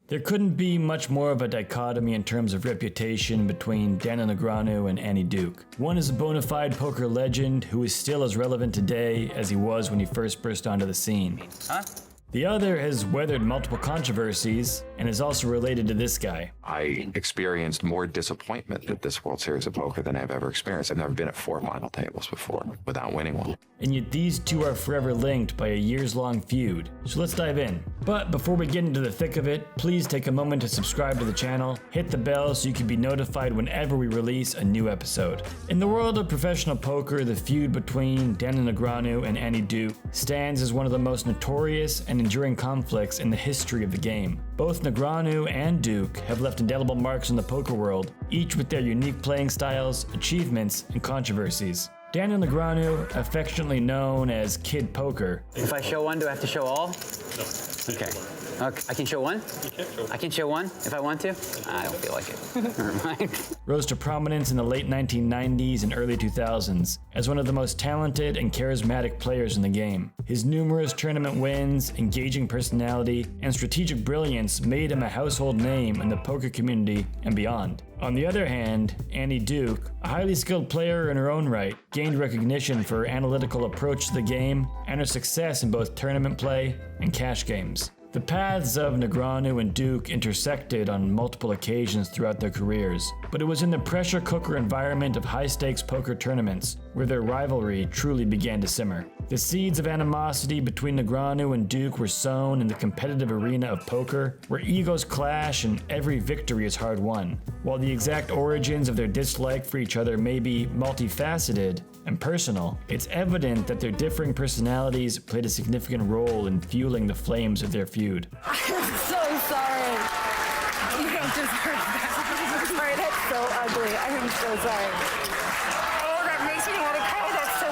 There couldn't be much more of a dichotomy in terms of reputation between Daniel Negreanu and Annie Duke. One is a bona fide poker legend who is still as relevant today as he was when he first burst onto the scene. The other has weathered multiple controversies and is also related to this guy. I experienced more disappointment at this World Series of Poker than I've ever experienced. I've never been at 4 final tables before without winning one. And yet these two are forever linked by a years-long feud. So let's dive in. But before we get into the thick of it, please take a moment to subscribe to the channel, hit the bell so you can be notified whenever we release a new episode. In the world of professional poker, the feud between Daniel Negreanu and Annie Duke stands as one of the most notorious and enduring conflicts in the history of the game. Both Negreanu and Duke have left indelible marks on the poker world, each with their unique playing styles, achievements, and controversies. Daniel Negreanu, affectionately known as Kid Poker. If I show one, do I have to show all? No. Okay. I can show one? You can show one. I can show one if I want to? I don't feel like it. Never mind. Rose to prominence in the late 1990s and early 2000s as one of the most talented and charismatic players in the game. His numerous tournament wins, engaging personality, and strategic brilliance made him a household name in the poker community and beyond. On the other hand, Annie Duke, a highly skilled player in her own right, gained recognition for her analytical approach to the game and her success in both tournament play and cash games. The paths of Negreanu and Duke intersected on multiple occasions throughout their careers, but it was in the pressure cooker environment of high-stakes poker tournaments where their rivalry truly began to simmer. The seeds of animosity between Negreanu and Duke were sown in the competitive arena of poker, where egos clash and every victory is hard-won. While the exact origins of their dislike for each other may be multifaceted and personal, it's evident that their differing personalities played a significant role in fueling the flames of their feud. I'm so sorry. You don't deserve that. I'm sorry, that's so ugly. I am so sorry. Oh, that makes me want to cry. That's so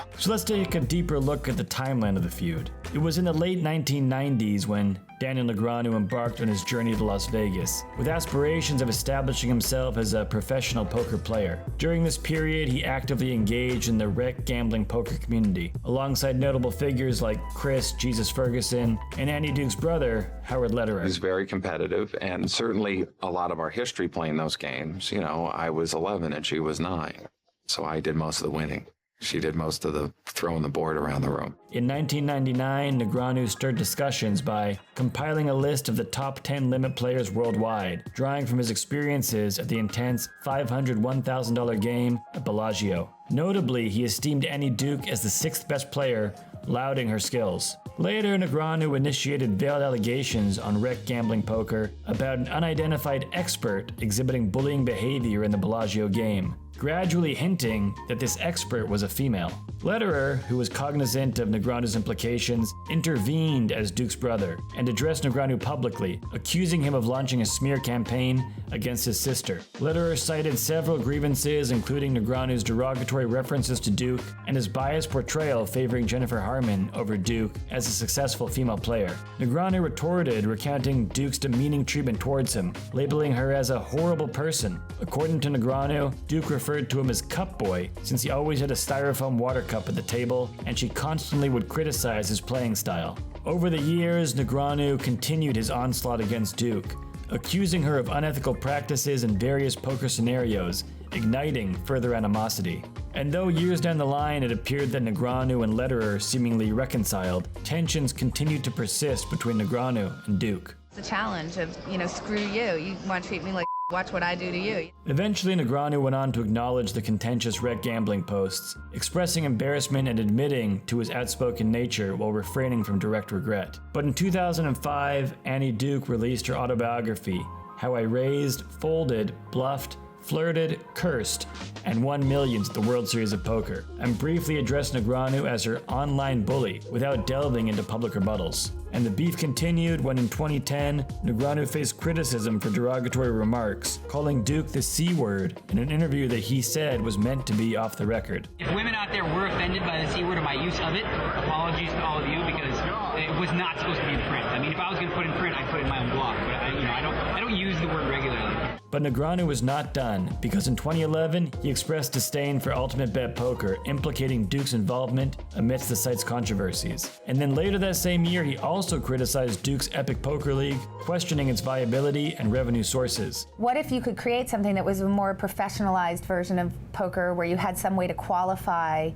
gross. So let's take a deeper look at the timeline of the feud. It was in the late 1990s when Daniel Negreanu embarked on his journey to Las Vegas, with aspirations of establishing himself as a professional poker player. During this period, he actively engaged in the rec gambling poker community, alongside notable figures like Chris Jesus Ferguson and Annie Duke's brother, Howard Lederer. He's very competitive, and certainly a lot of our history playing those games, you know, I was 11 and she was 9, so I did most of the winning. She did most of the throwing the board around the room. In 1999, Negreanu stirred discussions by compiling a list of the top 10 limit players worldwide, drawing from his experiences at the intense $500 $1,000 game at Bellagio. Notably, he esteemed Annie Duke as the 6th best player, lauding her skills. Later, Negreanu initiated veiled allegations on rec gambling poker about an unidentified expert exhibiting bullying behavior in the Bellagio game, gradually hinting that this expert was a female. Lederer, who was cognizant of Negreanu's implications, intervened as Duke's brother and addressed Negreanu publicly, accusing him of launching a smear campaign against his sister. Lederer cited several grievances, including Negreanu's derogatory references to Duke and his biased portrayal favoring Jennifer Harmon over Duke as a successful female player. Negreanu retorted, recounting Duke's demeaning treatment towards him, labeling her as a horrible person. According to Negreanu, Duke referred to him as Cup Boy, since he always had a styrofoam water cup at the table, and she constantly would criticize his playing style. Over the years, Negreanu continued his onslaught against Duke, accusing her of unethical practices in various poker scenarios, igniting further animosity. And though years down the line it appeared that Negreanu and Lederer seemingly reconciled, tensions continued to persist between Negreanu and Duke. It's a challenge of, screw you. You want to treat me like watch what I do to you. Eventually, Negreanu went on to acknowledge the contentious rec gambling posts, expressing embarrassment and admitting to his outspoken nature while refraining from direct regret. But in 2005, Annie Duke released her autobiography, How I Raised, Folded, Bluffed, Flirted, Cursed, and won millions at the World Series of Poker, and briefly addressed Negreanu as her online bully without delving into public rebuttals. And the beef continued when in 2010, Negreanu faced criticism for derogatory remarks, calling Duke the C word in an interview that he said was meant to be off the record. If women out there were offended by the C word or my use of it, apologies to all of you because it was not supposed to be in print. I mean, if I was going to put in print, I'd put it in my own blog, but I don't use the word regularly. But Negreanu was not done, because in 2011, he expressed disdain for Ultimate Bet Poker, implicating Duke's involvement amidst the site's controversies. And then later that same year, he also criticized Duke's Epic Poker League, questioning its viability and revenue sources. What if you could create something that was a more professionalized version of poker, where you had some way to qualify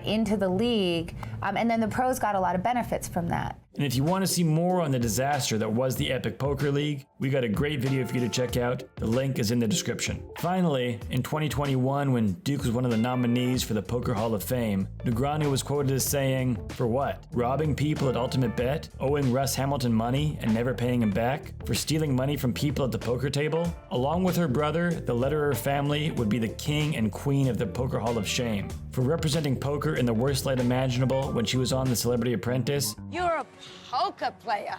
into the league, and then the pros got a lot of benefits from that? And if you want to see more on the disaster that was the Epic Poker League, we got a great video for you to check out. The link is in the description. Finally, in 2021, when Duke was one of the nominees for the Poker Hall of Fame, Negreanu was quoted as saying, "For what? Robbing people at Ultimate Bet? Owing Russ Hamilton money and never paying him back? For stealing money from people at the poker table?" Along with her brother, the Lederer family would be the king and queen of the Poker Hall of Shame. For representing poker in the worst light imaginable when she was on The Celebrity Apprentice, You're a poker player.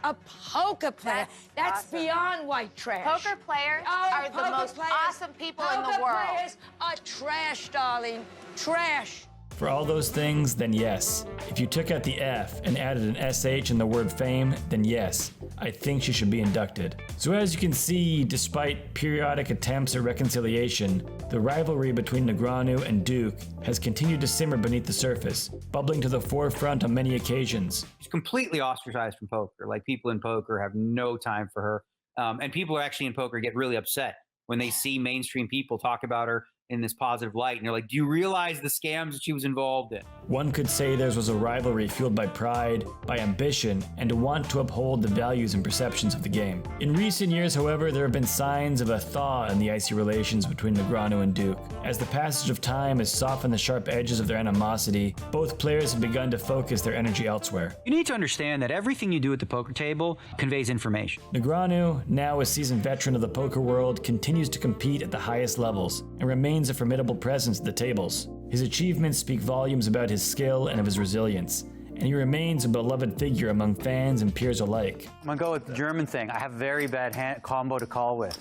A poker player. That's awesome. beyond white trash. Poker players are the poker most players- awesome people in the Poker world. players are trash, darling. Trash. for all those things, then yes. If you took out the F and added an SH in the word fame, then yes, I think she should be inducted. So as you can see, despite periodic attempts at reconciliation, the rivalry between Negreanu and Duke has continued to simmer beneath the surface, bubbling to the forefront on many occasions. She's completely ostracized from poker. Like, people in poker have no time for her. And people actually in poker get really upset when they see mainstream people talk about her in this positive light. And they're like, do you realize the scams that she was involved in? One could say theirs was a rivalry fueled by pride, by ambition, and to want to uphold the values and perceptions of the game. In recent years, however, there have been signs of a thaw in the icy relations between Negreanu and Duke. As the passage of time has softened the sharp edges of their animosity, both players have begun to focus their energy elsewhere. You need to understand that everything you do at the poker table conveys information. Negreanu, now a seasoned veteran of the poker world, continues to compete at the highest levels and remains a formidable presence at the tables. His achievements speak volumes about his skill and of his resilience, and he remains a beloved figure among fans and peers alike. I'm gonna go with the German thing. I have very bad combo to call with.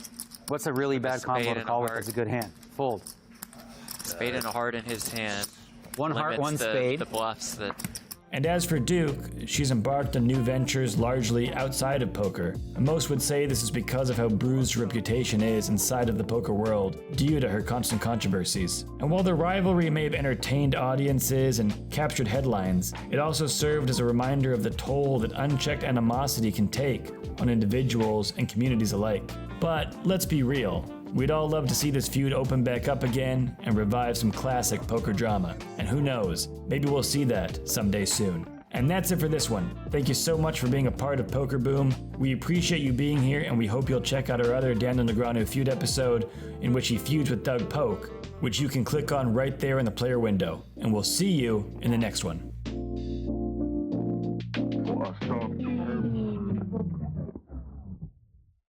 What's a really bad combo to call with? That's a good hand. Fold. Spade and a heart in his hand. One heart, one spade. The bluffs that. And as for Duke, she's embarked on new ventures largely outside of poker. And most would say this is because of how bruised her reputation is inside of the poker world, due to her constant controversies. And while the rivalry may have entertained audiences and captured headlines, it also served as a reminder of the toll that unchecked animosity can take on individuals and communities alike. But let's be real. We'd all love to see this feud open back up again and revive some classic poker drama. And who knows, maybe we'll see that someday soon. And that's it for this one. Thank you so much for being a part of Poker Boom. We appreciate you being here, and we hope you'll check out our other Daniel Negreanu feud episode in which he feuds with Doug Polk, which you can click on right there in the player window. And we'll see you in the next one.